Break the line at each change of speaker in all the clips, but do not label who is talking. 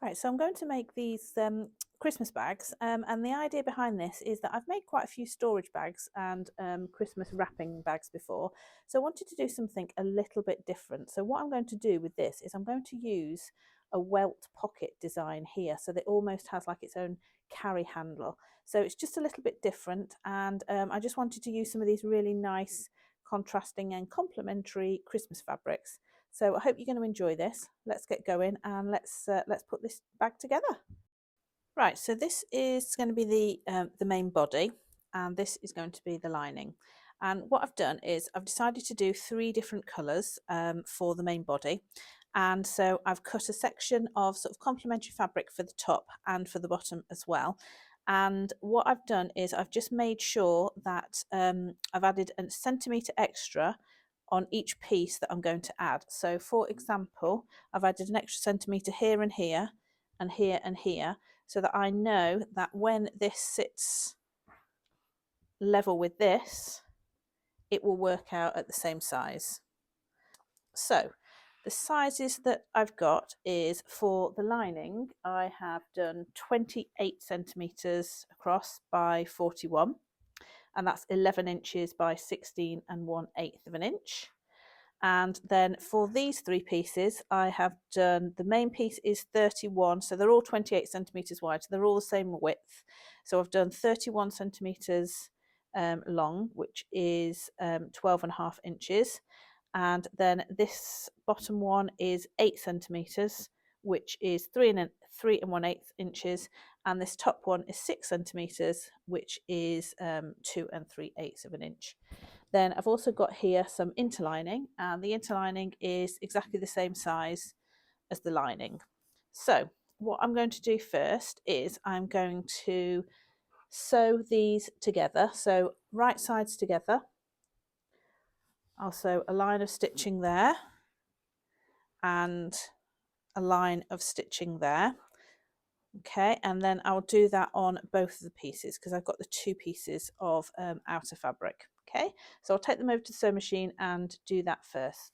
Right, so I'm going to make these Christmas bags, and the idea behind this is that I've made quite a few storage bags and Christmas wrapping bags before, so I wanted to do something a little bit different. So what I'm going to do with this is I'm going to use a Welt pocket design here, so that it almost has like its own carry handle. So it's just a little bit different, and I just wanted to use some of these really nice contrasting and complementary Christmas fabrics. So I hope you're going to enjoy this. Let's get going and let's put this bag together. Right, so this is going to be the main body, and this is going to be the lining. And what I've done is I've decided to do 3 different colours for the main body. And so I've cut a section of sort of complementary fabric for the top and for the bottom as well. And what I've done is I've just made sure that I've added a centimetre extra on each piece that I'm going to add. So for example, I've added an extra centimetre here and here and here and here, so that I know that when this sits level with this, it will work out at the same size. So the sizes that I've got is for the lining, I have done 28 centimetres across by 41, and that's 11 inches by 16 1/8 of an inch. And then for these 3 pieces, I have done, the main piece is 31, so they're all 28 centimetres wide, so they're all the same width. So I've done 31 centimetres long, which is 12.5 inches. And then this bottom one is 8 centimetres, which is 3 1/8 inches. And this top one is 6 centimetres, which is 2 3/8 of an inch. Then I've also got here some interlining, and the interlining is exactly the same size as the lining. So what I'm going to do first is I'm going to sew these together. So right sides together. I'll sew a line of stitching there and a line of stitching there. Okay, and then I'll do that on both of the pieces because I've got the 2 pieces of outer fabric. Okay, so I'll take them over to the sewing machine and do that first.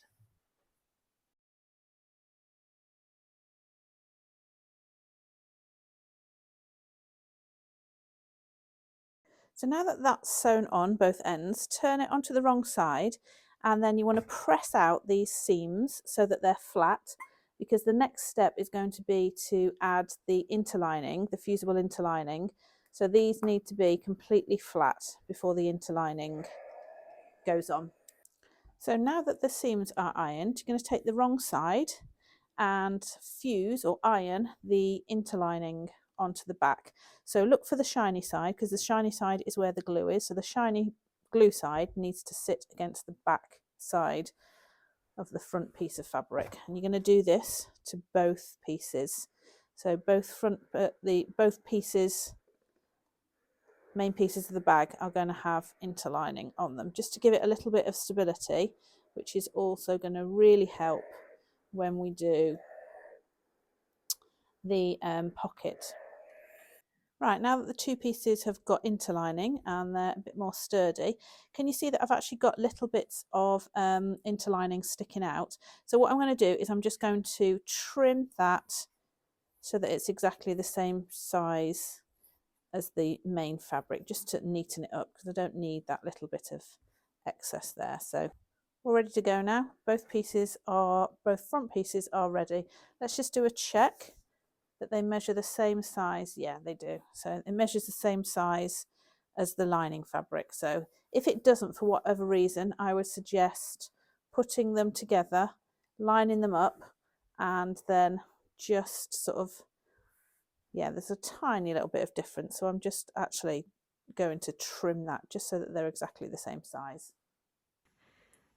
So now that that's sewn on both ends, turn it onto the wrong side, and then you want to press out these seams so that they're flat, because the next step is going to be to add the interlining, the fusible interlining. So these need to be completely flat before the interlining goes on. So now that the seams are ironed, you're going to take the wrong side and fuse or iron the interlining onto the back. So look for the shiny side, because the shiny side is where the glue is. So the shiny glue side needs to sit against the back side of the front piece of fabric, and you're going to do this to both pieces. So both both pieces, main pieces of the bag, are going to have interlining on them, just to give it a little bit of stability, which is also going to really help when we do the pocket. Right, now that the 2 pieces have got interlining and they're a bit more sturdy, can you see that I've actually got little bits of interlining sticking out? So what I'm going to do is I'm just going to trim that so that it's exactly the same size as the main fabric, just to neaten it up, because I don't need that little bit of excess there. So we're ready to go now. Both front pieces are ready. Let's just do a check that they measure the same size. Yeah, they do. So it measures the same size as the lining fabric. So if it doesn't, for whatever reason, I would suggest putting them together, lining them up, and then just sort of, yeah, there's a tiny little bit of difference. So I'm just actually going to trim that just so that they're exactly the same size.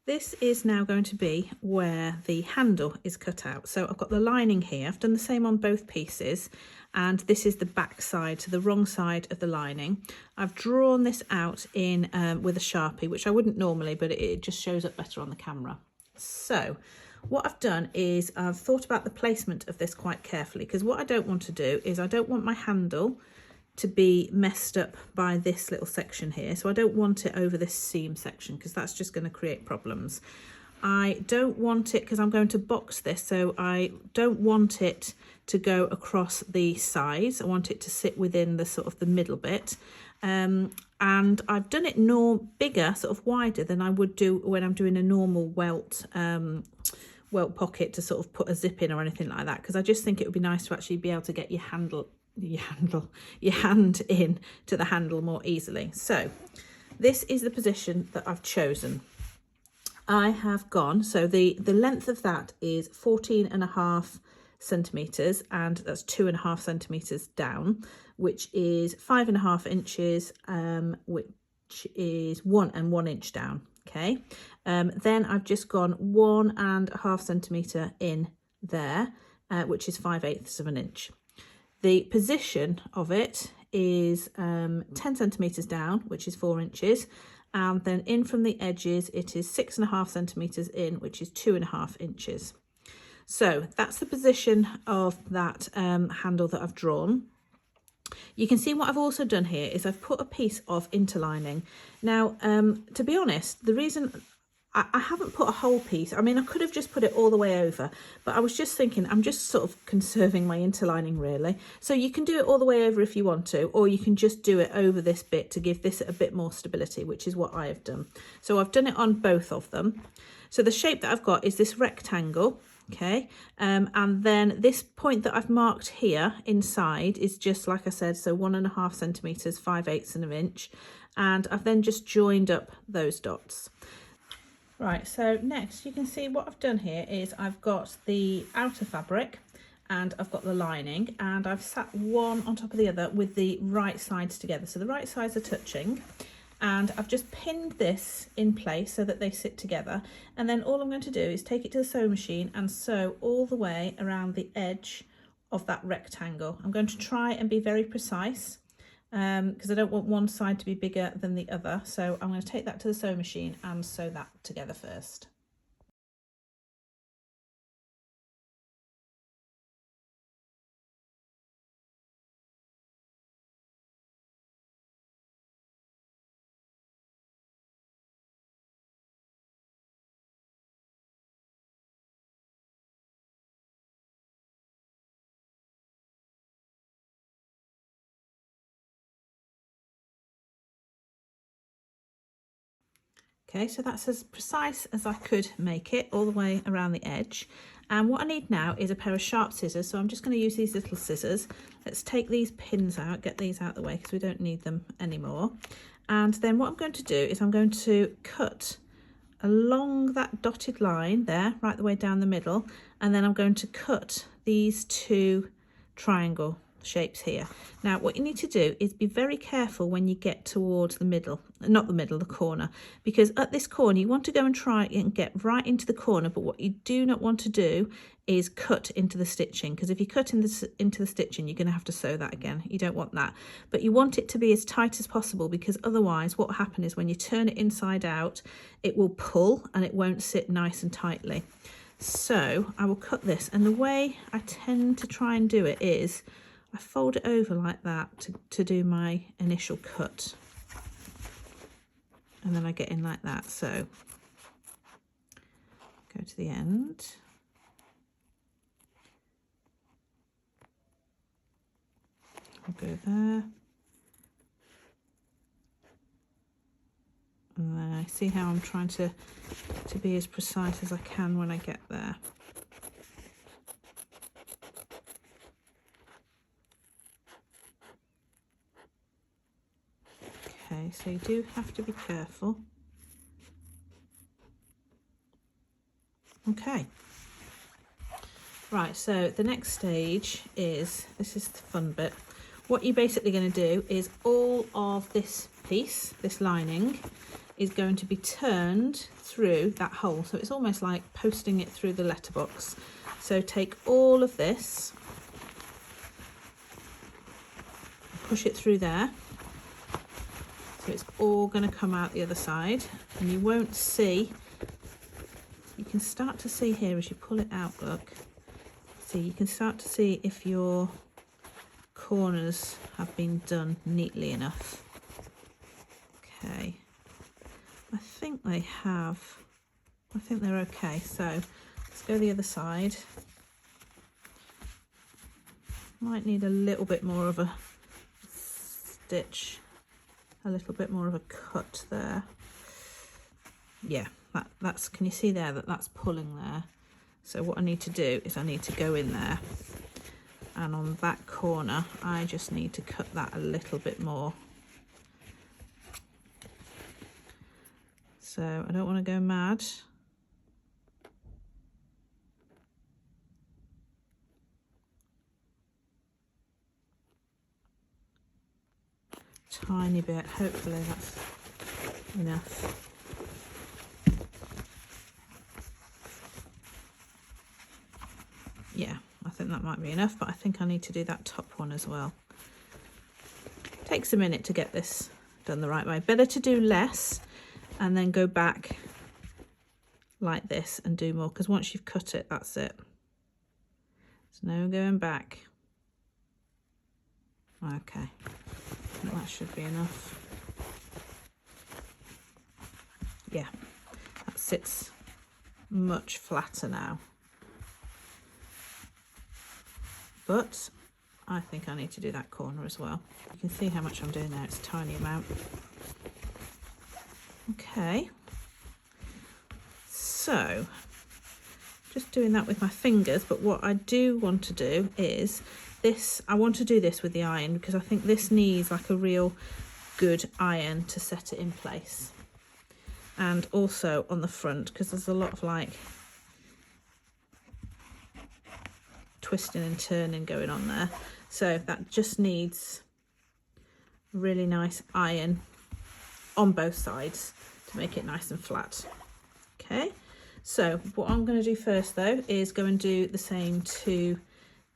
This is now going to be where the handle is cut out. So I've got the lining here. I've done the same on both pieces, and this is the back side, so the wrong side of the lining. I've drawn this out in with a Sharpie, which I wouldn't normally, but it just shows up better on the camera. So what I've done is I've thought about the placement of this quite carefully, because what I don't want to do is I don't want my handle to be messed up by this little section here. So I don't want it over this seam section, because that's just going to create problems. I don't want it, because I'm going to box this, so I don't want it to go across the sides. I want it to sit within the sort of the middle bit. And I've done it bigger, sort of wider than I would do when I'm doing a normal Welt pocket to sort of put a zip in or anything like that, because I just think it would be nice to actually be able to get your hand in to the handle more easily. So this is the position that I've chosen. I have gone, so the length of that is 14.5 centimeters, and that's 2.5 centimeters down, which is 5.5 inches, which is 1 inch down. Okay, then I've just gone 1.5 centimeter in there, which is 5/8 of an inch. The position of it is 10 centimeters down, which is 4 inches. And then in from the edges, it is 6.5 centimeters in, which is 2.5 inches. So that's the position of that handle that I've drawn. You can see what I've also done here is I've put a piece of interlining. Now, to be honest, the reason I haven't put a whole piece, I mean, I could have just put it all the way over, but I was just thinking, I'm just sort of conserving my interlining really. So you can do it all the way over if you want to, or you can just do it over this bit to give this a bit more stability, which is what I have done. So I've done it on both of them. So the shape that I've got is this rectangle, okay, and then this point that I've marked here inside is just like I said, so 1.5 centimeters, 5/8 of an inch, and I've then just joined up those dots. Right, so next you can see what I've done here is I've got the outer fabric and I've got the lining, and I've sat one on top of the other with the right sides together. So the right sides are touching, and I've just pinned this in place so that they sit together. And then all I'm going to do is take it to the sewing machine and sew all the way around the edge of that rectangle. I'm going to try and be very precise, because I don't want one side to be bigger than the other. So I'm going to take that to the sewing machine and sew that together first. Okay, so that's as precise as I could make it all the way around the edge. And what I need now is a pair of sharp scissors. So I'm just going to use these little scissors. Let's take these pins out, get these out of the way because we don't need them anymore. And then what I'm going to do is I'm going to cut along that dotted line there, right the way down the middle. And then I'm going to cut these two triangle shapes here. Now what you need to do is be very careful when you get towards the middle, not the middle, the corner, because at this corner you want to go and try and get right into the corner, but what you do not want to do is cut into the stitching, because if you cut into the stitching you're going to have to sew that again. You don't want that, but you want it to be as tight as possible, because otherwise what will happen is when you turn it inside out it will pull and it won't sit nice and tightly. So I will cut this, and the way I tend to try and do it is I fold it over like that to do my initial cut, and then I get in like that. So go to the end, I'll go there, and then I see how I'm trying to be as precise as I can when I get there. Okay, so you do have to be careful. Okay. Right, so the next stage is, this is the fun bit. What you're basically going to do is all of this piece, this lining, is going to be turned through that hole. So it's almost like posting it through the letterbox. So take all of this, push it through there. So it's all going to come out the other side, and you won't see, you can start to see here as you pull it out, look, see, you can start to see if your corners have been done neatly enough. Okay, I think they have. I think they're okay. So let's go the other side. Might need a little bit more of a stitch, a little bit more of a cut there. Yeah, that's, can you see there that that's pulling there? So what I need to do is I need to go in there, and on that corner I just need to cut that a little bit more. So I don't want to go mad. Tiny bit, hopefully that's enough. Yeah, I think that might be enough, but I think I need to do that top one as well. Takes a minute to get this done the right way. Better to do less and then go back like this and do more, because once you've cut it, that's it. There's no going back. Okay, that should be enough. Yeah, that sits much flatter now. But I think I need to do that corner as well. You can see how much I'm doing there, it's a tiny amount. Okay, so just doing that with my fingers, but what I do want to do is this, I want to do this with the iron, because I think this needs like a real good iron to set it in place. And also on the front, because there's a lot of like twisting and turning going on there, so that just needs really nice iron on both sides to make it nice and flat. Okay, so what I'm going to do first though is go and do the same to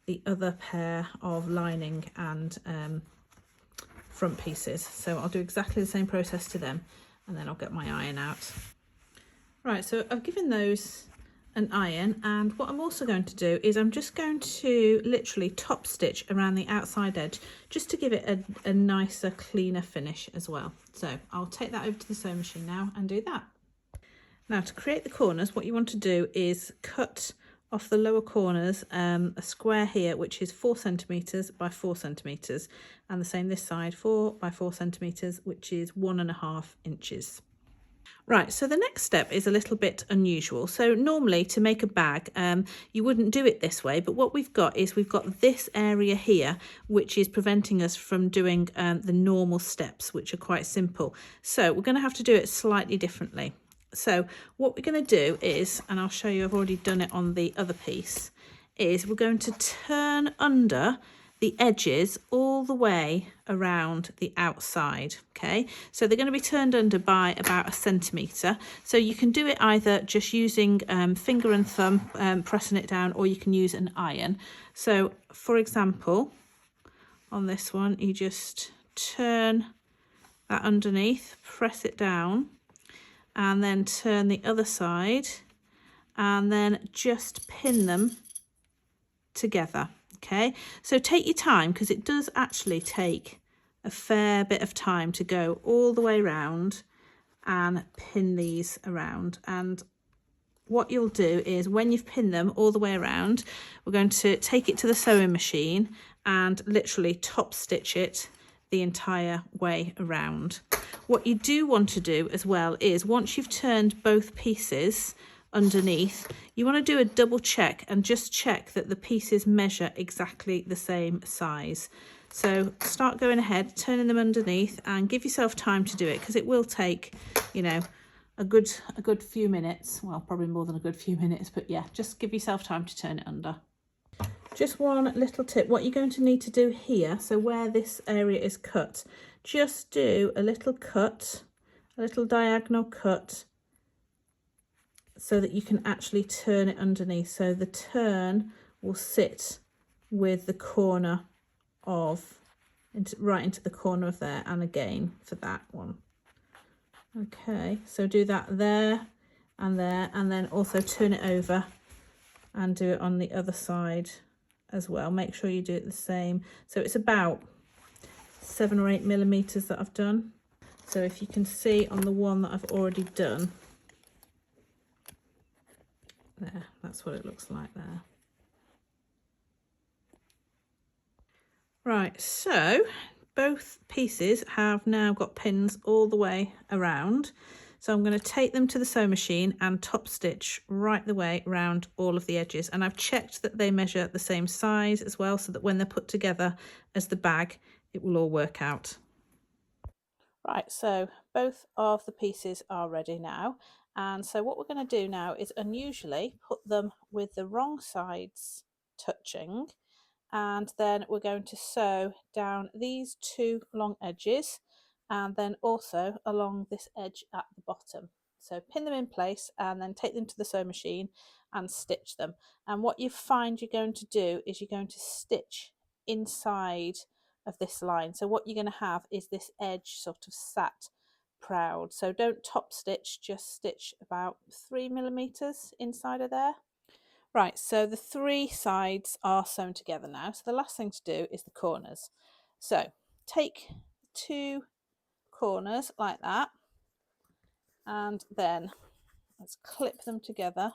the other pair of lining and front pieces. So I'll do exactly the same process to them, and then I'll get my iron out. Right, so I've given those an iron, and what I'm also going to do is I'm just going to literally top stitch around the outside edge just to give it a nicer, cleaner finish as well. So I'll take that over to the sewing machine now and do that. Now, to create the corners, what you want to do is cut off the lower corners a square here, which is 4 centimeters by 4 centimeters, and the same this side, 4 by 4 centimeters, which is 1.5 inches. Right, so the next step is a little bit unusual. So normally to make a bag, you wouldn't do it this way, but what we've got is we've got this area here, which is preventing us from doing the normal steps, which are quite simple. So we're going to have to do it slightly differently. So what we're going to do is, and I'll show you, I've already done it on the other piece, is we're going to turn under the edges all the way around the outside. Okay, so they're going to be turned under by about 1 centimetre. So you can do it either just using finger and thumb, pressing it down, or you can use an iron. So for example, on this one, you just turn that underneath, press it down, and then turn the other side, and then just pin them together. Okay, so take your time, because it does actually take a fair bit of time to go all the way around and pin these around. And what you'll do is, when you've pinned them all the way around, we're going to take it to the sewing machine and literally top stitch it the entire way around. What you do want to do as well is, once you've turned both pieces underneath, you want to do a double check and just check that the pieces measure exactly the same size. So start going ahead, turning them underneath, and give yourself time to do it, because it will take, you know, a good few minutes. Well, probably more than a good few minutes, but yeah, just give yourself time to turn it under. Just one little tip, what you're going to need to do here, so where this area is cut, just do a little cut, a little diagonal cut, so that you can actually turn it underneath. So the turn will sit with the corner of, right into the corner of there, and again for that one. Okay, so do that there, and then also turn it over and do it on the other side as well. Make sure you do it the same. So it's about 7 or 8 millimeters that I've done. So if you can see on the one that I've already done, There, that's what it looks like there. Right, so both pieces have now got pins all the way around. So I'm going to take them to the sewing machine and top stitch right the way around all of the edges. And I've checked that they measure the same size as well, so that when they're put together as the bag, it will all work out. Right, so both of the pieces are ready now. And so what we're going to do now is unusually put them with the wrong sides touching, and then we're going to sew down these two long edges and then also along this edge at the bottom. So pin them in place and then take them to the sewing machine and stitch them. And what you find you're going to do is you're going to stitch inside of this line. So what you're going to have is this edge sort of sat proud. So don't top stitch, just stitch about 3mm inside of there. Right, so the three sides are sewn together now. So the last thing to do is the corners. So take two corners like that, and then let's clip them together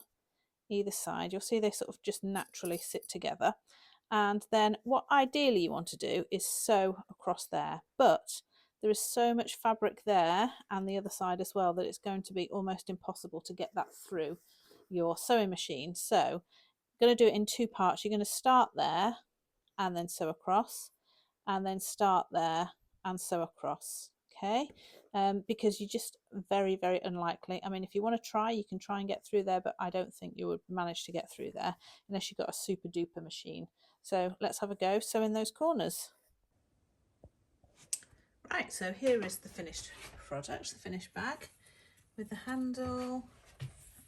either side. You'll see they sort of just naturally sit together. And then what ideally you want to do is sew across there, but there is so much fabric there and the other side as well that it's going to be almost impossible to get that through your sewing machine. So going to do it in two parts. You're going to start there and then sew across, and then start there and sew across. Okay, because you're just very, very unlikely. I mean, if you want to try, you can try and get through there, but I don't think you would manage to get through there unless you've got a super duper machine. So let's have a go sewing those corners. Right, so here is the finished product, the finished bag with the handle,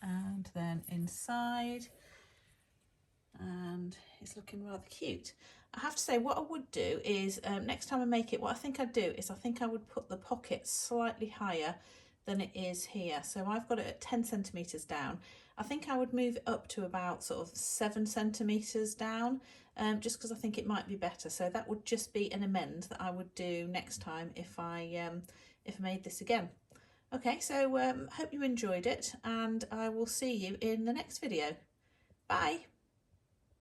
and then inside, and it's looking rather cute. I have to say, what I would do is next time I make it, what I think I'd do is I think I would put the pocket slightly higher than it is here. So I've got it at 10 centimetres down. I think I would move it up to about sort of 7 centimetres down, just because I think it might be better. So that would just be an amend that I would do next time if I made this again. Okay, so hope you enjoyed it, and I will see you in the next video. Bye.